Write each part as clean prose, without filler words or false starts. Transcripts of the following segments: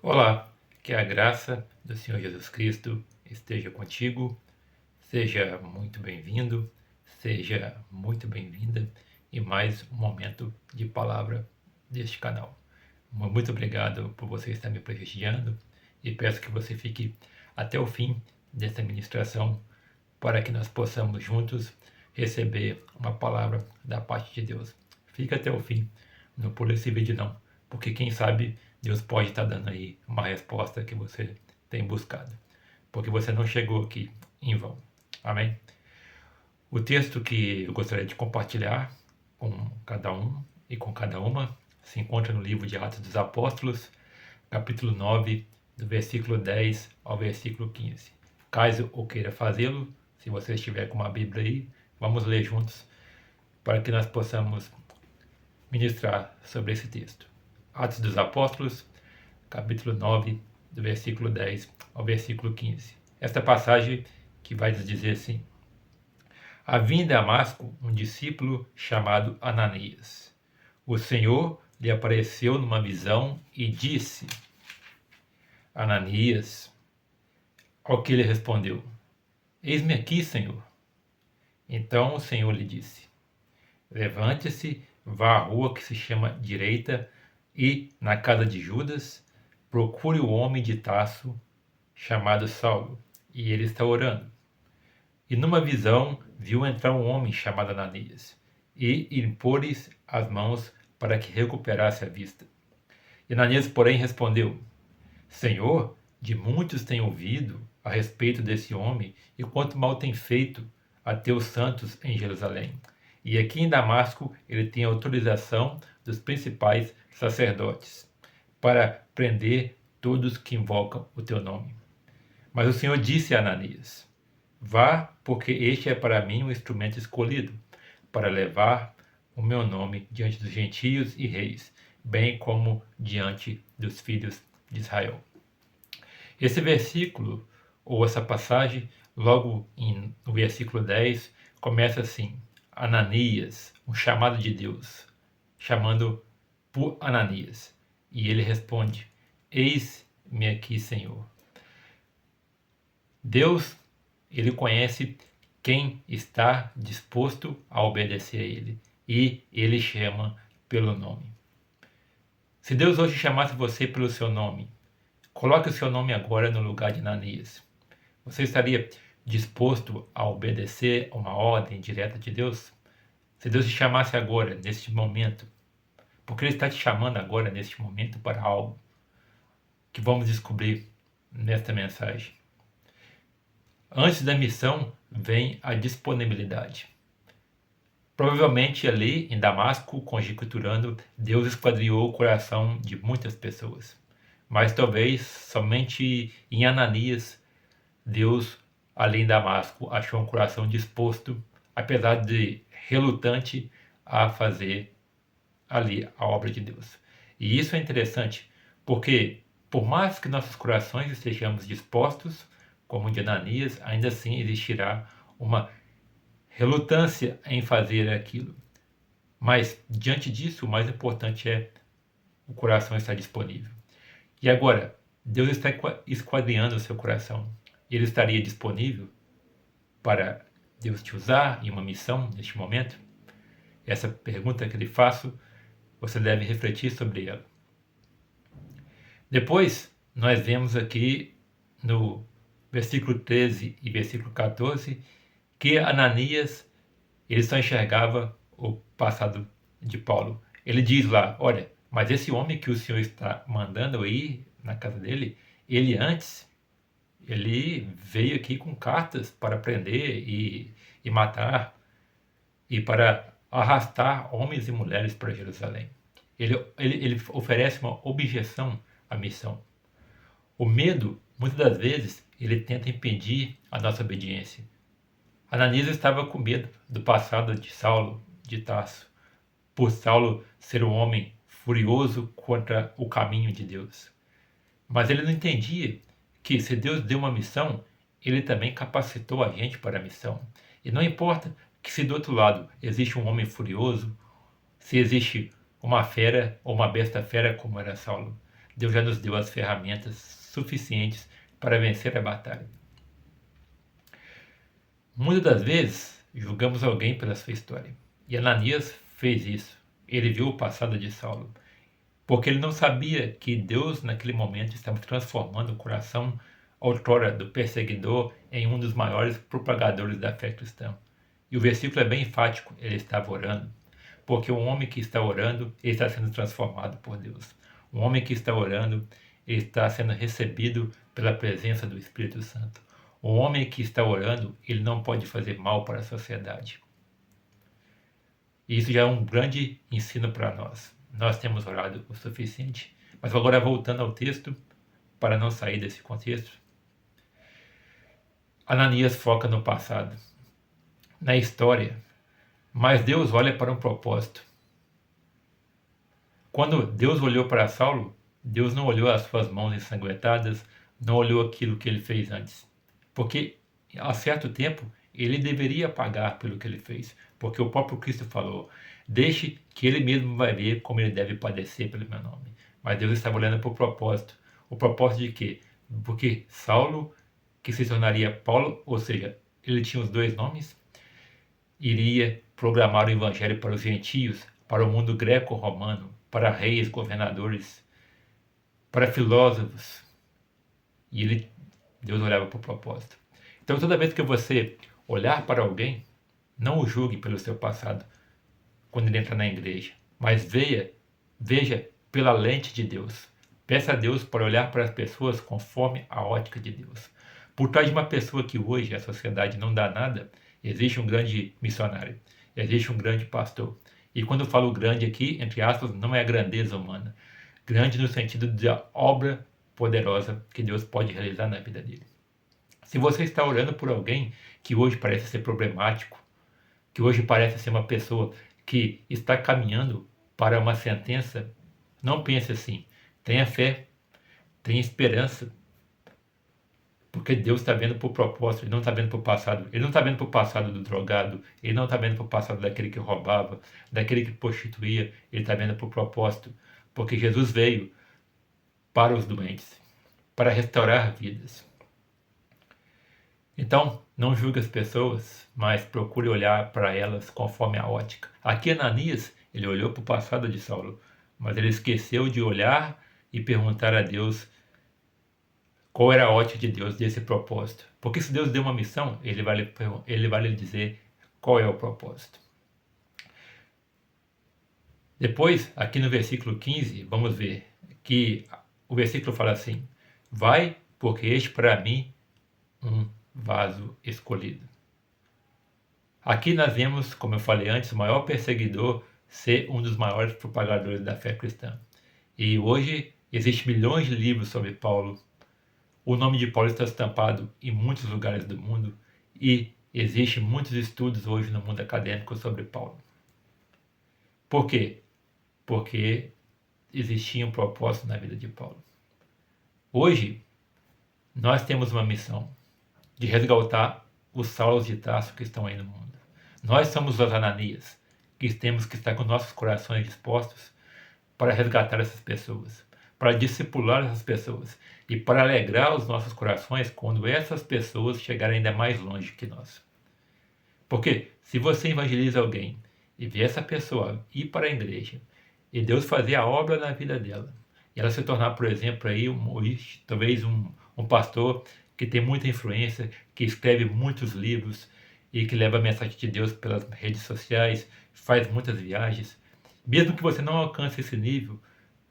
Olá, que a graça do Senhor Jesus Cristo esteja contigo. Seja muito bem-vindo, seja muito bem-vinda em mais um momento de palavra deste canal. Muito obrigado por você estar me prestigiando e peço que você fique até o fim dessa ministração para que nós possamos juntos receber uma palavra da parte de Deus. Fica até o fim, não pule esse vídeo não, porque quem sabe Deus pode estar dando aí uma resposta que você tem buscado, porque você não chegou aqui em vão. Amém? O texto que eu gostaria de compartilhar com cada um e com cada uma se encontra no livro de Atos dos Apóstolos, capítulo 9, do versículo 10 ao versículo 15. Caso eu queira fazê-lo, se você estiver com uma Bíblia aí, vamos ler juntos para que nós possamos ministrar sobre esse texto. Atos dos Apóstolos, capítulo 9, do versículo 10 ao versículo 15. Esta passagem que vai nos dizer assim: Havia em Damasco um discípulo chamado Ananias. O Senhor lhe apareceu numa visão e disse: Ananias. Ao que ele respondeu: Eis-me aqui, Senhor. Então o Senhor lhe disse: Levante-se, vá à rua que se chama Direita e, na casa de Judas, procure o homem de Tarso chamado Saulo, e ele está orando. E numa visão viu entrar um homem chamado Ananias, e impor-lhes as mãos para que recuperasse a vista. E Ananias, porém, respondeu: Senhor, de muitos tenho ouvido a respeito desse homem e quanto mal tem feito a teus santos em Jerusalém. E aqui em Damasco ele tem autorização dos principais sacerdotes para prender todos que invocam o teu nome. Mas o Senhor disse a Ananias: Vá, porque este é para mim um instrumento escolhido, para levar o meu nome diante dos gentios e reis, bem como diante dos filhos de Israel. Esse versículo, ou essa passagem, logo no versículo 10, começa assim: Ananias, um chamado de Deus, chamando por Ananias. E ele responde: Eis-me aqui, Senhor. Deus, ele conhece quem está disposto a obedecer a ele, e ele chama pelo nome. Se Deus hoje chamasse você pelo seu nome, coloque o seu nome agora no lugar de Ananias. Você estaria disposto a obedecer a uma ordem direta de Deus? Se Deus te chamasse agora, neste momento, porque Ele está te chamando agora, neste momento, para algo que vamos descobrir nesta mensagem. Antes da missão vem a disponibilidade. Provavelmente ali em Damasco, conjecturando, Deus esquadriou o coração de muitas pessoas. Mas talvez somente em Ananias, Deus, ali em Damasco, achou um coração disposto, apesar de relutante, a fazer ali a obra de Deus. E isso é interessante, porque por mais que nossos corações estejamos dispostos, como o de Ananias, ainda assim existirá uma relutância em fazer aquilo. Mas, diante disso, o mais importante é o coração estar disponível. E agora, Deus está esquadrinhando o seu coração. Ele estaria disponível para Deus te usar em uma missão neste momento? Essa pergunta que lhe faço, você deve refletir sobre ela. Depois, nós vemos aqui no versículo 13 e versículo 14 que Ananias ele só enxergava o passado de Paulo. Ele diz lá: olha, mas esse homem que o Senhor está mandando eu ir na casa dele, ele veio aqui com cartas para prender e matar e para arrastar homens e mulheres para Jerusalém. Ele oferece uma objeção à missão. O medo, muitas das vezes, ele tenta impedir a nossa obediência. Ananias estava com medo do passado de Saulo de Tarso, por Saulo ser um homem furioso contra o caminho de Deus. Mas ele não entendia que se Deus deu uma missão, ele também capacitou a gente para a missão. E não importa que se do outro lado existe um homem furioso, se existe uma fera ou uma besta fera como era Saulo, Deus já nos deu as ferramentas suficientes para vencer a batalha. Muitas das vezes, julgamos alguém pela sua história. E Ananias fez isso. Ele viu o passado de Saulo. Porque ele não sabia que Deus, naquele momento, estava transformando o coração outrora do perseguidor em um dos maiores propagadores da fé cristã. E o versículo é bem enfático, ele estava orando. Porque um homem que está orando, ele está sendo transformado por Deus. Um homem que está orando, ele está sendo recebido pela presença do Espírito Santo. Um homem que está orando, ele não pode fazer mal para a sociedade. E isso já é um grande ensino para nós. Nós temos orado o suficiente. Mas agora voltando ao texto, para não sair desse contexto, Ananias foca no passado, na história, mas Deus olha para um propósito. Quando Deus olhou para Saulo, Deus não olhou as suas mãos ensanguentadas, não olhou aquilo que ele fez antes. Porque, a certo tempo, ele deveria pagar pelo que ele fez. Porque o próprio Cristo falou, deixe que ele mesmo vai ver como ele deve padecer pelo meu nome. Mas Deus estava olhando para o propósito. O propósito de quê? Porque Saulo, que se tornaria Paulo, ou seja, ele tinha os dois nomes, iria programar o evangelho para os gentios, para o mundo greco-romano, para reis, governadores, para filósofos. E Deus olhava para o propósito. Então, toda vez que você olhar para alguém, não o julgue pelo seu passado quando ele entra na igreja, mas veja pela lente de Deus. Peça a Deus para olhar para as pessoas conforme a ótica de Deus. Por trás de uma pessoa que hoje a sociedade não dá nada, existe um grande missionário, existe um grande pastor. E quando eu falo grande aqui, entre aspas, não é a grandeza humana. Grande no sentido da obra poderosa que Deus pode realizar na vida dele. Se você está orando por alguém que hoje parece ser problemático, que hoje parece ser uma pessoa que está caminhando para uma sentença, não pense assim. Tenha fé, tenha esperança, porque Deus está vendo para o propósito, Ele não está vendo para o passado. Ele não está vendo para o passado do drogado, Ele não está vendo para o passado daquele que roubava, daquele que prostituía, Ele está vendo para o propósito, porque Jesus veio para os doentes, para restaurar vidas. Então, não julgue as pessoas, mas procure olhar para elas conforme a ótica. Aqui Ananias, ele olhou para o passado de Saulo, mas ele esqueceu de olhar e perguntar a Deus qual era a ótica de Deus desse propósito. Porque se Deus deu uma missão, ele vai lhe dizer qual é o propósito. Depois, aqui no versículo 15, vamos ver que o versículo fala assim, vai, porque este para mim um vaso escolhido. Aqui nós vemos, como eu falei antes, o maior perseguidor ser um dos maiores propagadores da fé cristã. E hoje existem milhões de livros sobre Paulo. O nome de Paulo está estampado em muitos lugares do mundo e existem muitos estudos hoje no mundo acadêmico sobre Paulo. Por quê? Porque existia um propósito na vida de Paulo. Hoje, nós temos uma missão de resgatar os Saulos de Tarso que estão aí no mundo. Nós somos os Ananias, que temos que estar com nossos corações dispostos para resgatar essas pessoas, para discipular essas pessoas e para alegrar os nossos corações quando essas pessoas chegarem ainda mais longe que nós. Porque se você evangeliza alguém e vê essa pessoa ir para a igreja e Deus fazer a obra na vida dela, e ela se tornar, por exemplo, aí talvez um pastor que tem muita influência, que escreve muitos livros e que leva a mensagem de Deus pelas redes sociais, faz muitas viagens. Mesmo que você não alcance esse nível,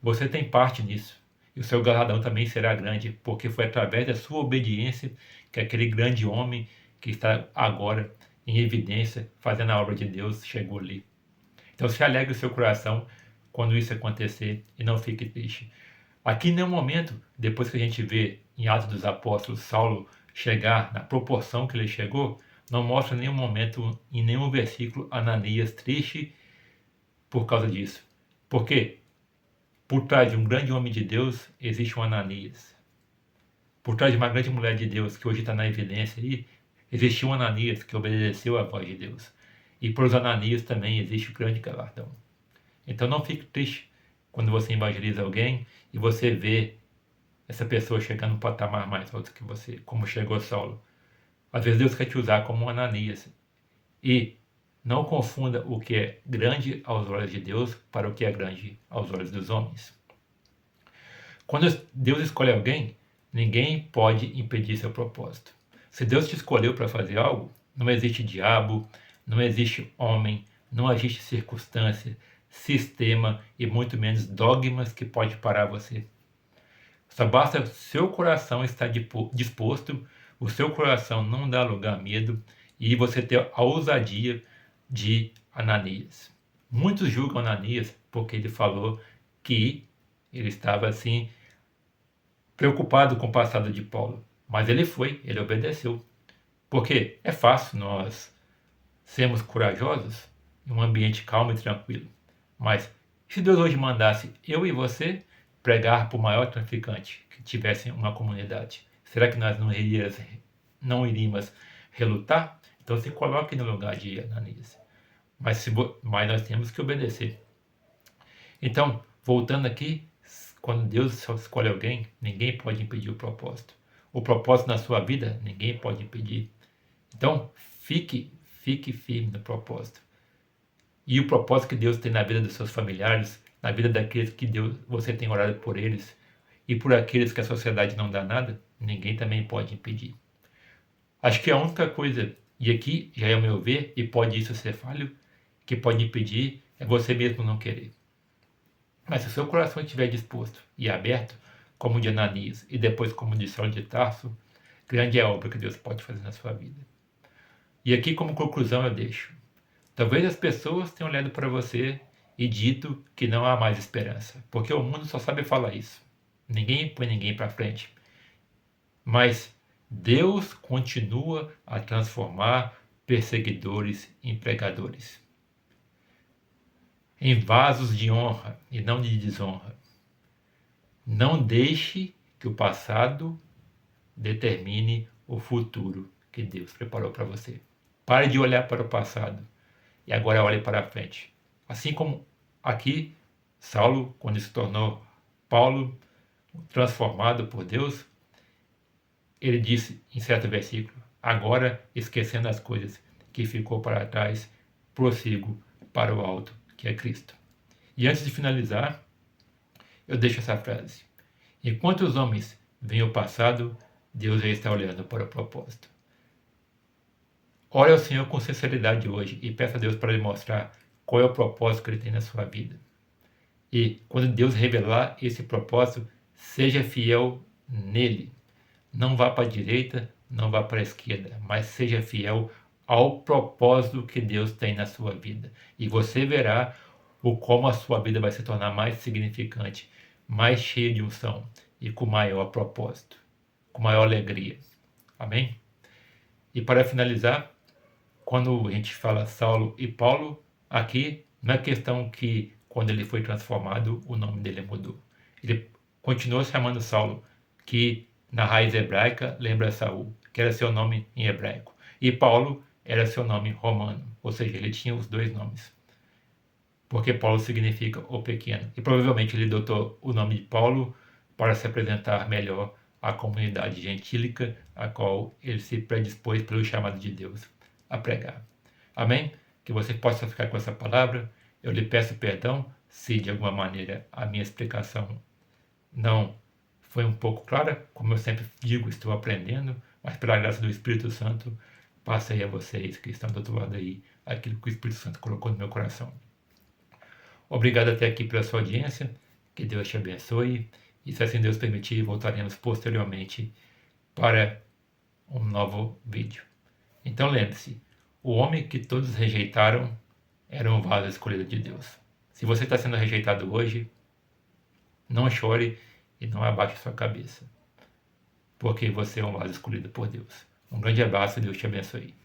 você tem parte nisso. E o seu galardão também será grande, porque foi através da sua obediência que aquele grande homem que está agora em evidência, fazendo a obra de Deus, chegou ali. Então se alegre o seu coração quando isso acontecer e não fique triste. Aqui, em nenhum momento, depois que a gente vê em Atos dos Apóstolos Saulo chegar na proporção que ele chegou, não mostra em nenhum momento, em nenhum versículo, Ananias triste por causa disso. Por quê? Por trás de um grande homem de Deus, existe um Ananias. Por trás de uma grande mulher de Deus, que hoje está na evidência aí, existe um Ananias que obedeceu à voz de Deus. E por os Ananias também existe o grande galardão. Então não fique triste quando você evangeliza alguém e você vê essa pessoa chegando num patamar mais alto que você, como chegou Saulo. Às vezes Deus quer te usar como um Ananias. E não confunda o que é grande aos olhos de Deus para o que é grande aos olhos dos homens. Quando Deus escolhe alguém, ninguém pode impedir seu propósito. Se Deus te escolheu para fazer algo, não existe diabo, não existe homem, não existe circunstância, sistema e muito menos dogmas que pode parar você. Só basta o seu coração estar disposto, o seu coração não dá lugar a medo e você ter a ousadia de Ananias. Muitos julgam Ananias porque ele falou que ele estava assim preocupado com o passado de Paulo, mas ele obedeceu. Porque é fácil nós sermos corajosos em um ambiente calmo e tranquilo. Mas se Deus hoje mandasse eu e você pregar para o maior traficante que tivesse uma comunidade, será que nós não iríamos relutar? Então se coloque no lugar de Ananias. Mas mas nós temos que obedecer. Então, voltando aqui, quando Deus escolhe alguém, ninguém pode impedir o propósito. O propósito na sua vida, ninguém pode impedir. Então, fique firme no propósito. E o propósito que Deus tem na vida dos seus familiares, na vida daqueles que você tem orado por eles, e por aqueles que a sociedade não dá nada, ninguém também pode impedir. Acho que a única coisa, e aqui já é o meu ver, e pode isso ser falho, que pode impedir é você mesmo não querer. Mas se o seu coração estiver disposto e aberto, como o de Ananias e depois como o de Saulo de Tarso, grande é a obra que Deus pode fazer na sua vida. E aqui como conclusão eu deixo. Talvez as pessoas tenham olhado para você e dito que não há mais esperança, porque o mundo só sabe falar isso. Ninguém põe ninguém para frente. Mas Deus continua a transformar perseguidores em pregadores, em vasos de honra e não de desonra. Não deixe que o passado determine o futuro que Deus preparou para você. Pare de olhar para o passado e agora olhe para a frente. Assim como aqui, Saulo, quando se tornou Paulo, transformado por Deus, ele disse em certo versículo: agora, esquecendo as coisas que ficou para trás, prossigo para o alto, que é Cristo. E antes de finalizar, eu deixo essa frase: enquanto os homens veem o passado, Deus já está olhando para o propósito. Ore ao Senhor com sinceridade hoje e peça a Deus para lhe mostrar qual é o propósito que Ele tem na sua vida. E quando Deus revelar esse propósito, seja fiel nele. Não vá para a direita, não vá para a esquerda, mas seja fiel ao propósito que Deus tem na sua vida. E você verá como a sua vida vai se tornar mais significante, mais cheia de unção e com maior propósito, com maior alegria. Amém? E para finalizar, quando a gente fala Saulo e Paulo, aqui não é questão que quando ele foi transformado, o nome dele mudou. Ele continuou se chamando Saulo, que na raiz hebraica lembra Saul, que era seu nome em hebraico. E Paulo era seu nome romano, ou seja, ele tinha os dois nomes. Porque Paulo significa o pequeno. E provavelmente ele adotou o nome de Paulo para se apresentar melhor à comunidade gentílica, a qual ele se predispôs pelo chamado de Deus a pregar. Amém? Que você possa ficar com essa palavra. Eu lhe peço perdão se de alguma maneira a minha explicação não foi um pouco clara. Como eu sempre digo, estou aprendendo, mas pela graça do Espírito Santo, passei a vocês que estão do outro lado aí aquilo que o Espírito Santo colocou no meu coração. Obrigado até aqui pela sua audiência, que Deus te abençoe e se assim Deus permitir, voltaremos posteriormente para um novo vídeo. Então lembre-se, o homem que todos rejeitaram era um vaso escolhido de Deus. Se você está sendo rejeitado hoje, não chore e não abaixe sua cabeça, porque você é um vaso escolhido por Deus. Um grande abraço e Deus te abençoe.